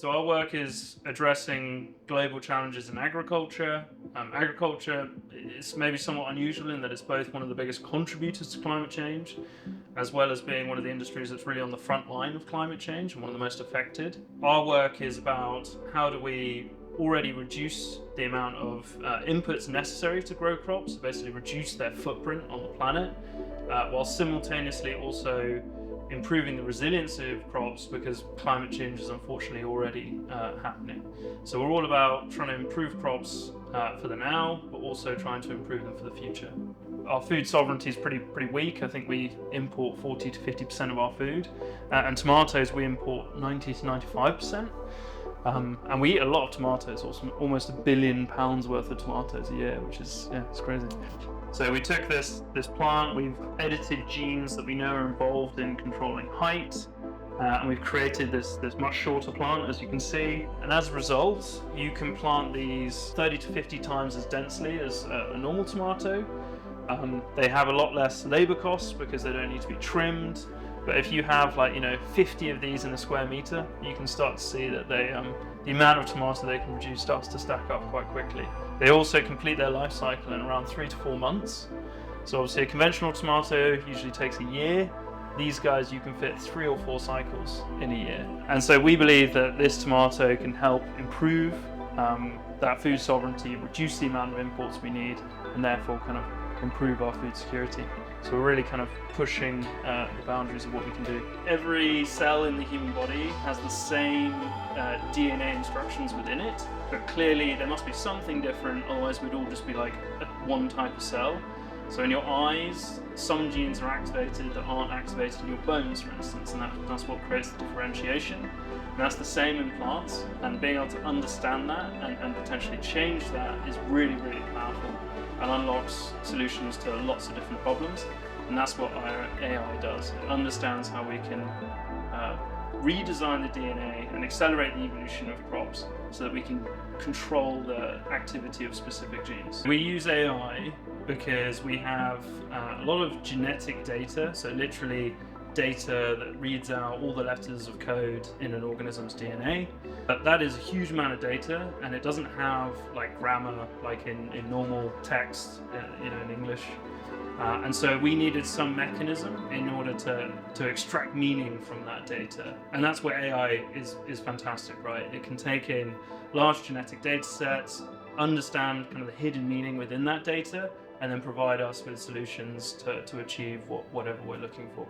So our work is addressing global challenges in agriculture. Agriculture is maybe somewhat unusual in that it's both one of the biggest contributors to climate change, as well as being one of the industries that's really on the front line of climate change and one of the most affected. Our work is about how do we already reduce the amount of inputs necessary to grow crops, basically reduce their footprint on the planet, while simultaneously also improving the resiliency of crops, because climate change is unfortunately already happening. So we're all about trying to improve crops for the now, but also trying to improve them for the future. Our food sovereignty is pretty weak. I think we import 40 to 50% of our food, and tomatoes we import 90 to 95%. And we eat a lot of tomatoes, almost £1 billion worth of tomatoes a year, which is, it's crazy. So we took this plant, we've edited genes that we know are involved in controlling height, and we've created this much shorter plant, as you can see. And as a result, you can plant these 30 to 50 times as densely as a normal tomato. They have a lot less labor costs because they don't need to be trimmed. But if you have 50 of these in a square meter, you can start to see that the amount of tomato they can produce starts to stack up quite quickly. They also complete their life cycle in around 3 to 4 months. So obviously a conventional tomato usually takes a year. These guys you can fit 3 or 4 cycles in a year. And so we believe that this tomato can help improve that food sovereignty, reduce the amount of imports we need, and therefore kind of improve our food security. So we're really kind of pushing the boundaries of what we can do. Every cell in the human body has the same DNA instructions within it, but clearly there must be something different, otherwise we'd all just be like one type of cell. So in your eyes, some genes are activated that aren't activated in your bones, for instance, and that's what creates the differentiation. And that's the same in plants, and being able to understand that and potentially change that is really powerful and unlocks solutions to lots of different problems. And that's what our AI does. It understands how we can redesign the DNA and accelerate the evolution of crops so that we can control the activity of specific genes. We use AI because we have a lot of genetic data, so literally data that reads out all the letters of code in an organism's DNA. But that is a huge amount of data, and it doesn't have grammar like in normal text, in English. And so we needed some mechanism in order to extract meaning from that data. And that's where AI is fantastic, right? It can take in large genetic data sets, understand kind of the hidden meaning within that data, and then provide us with solutions to achieve whatever we're looking for.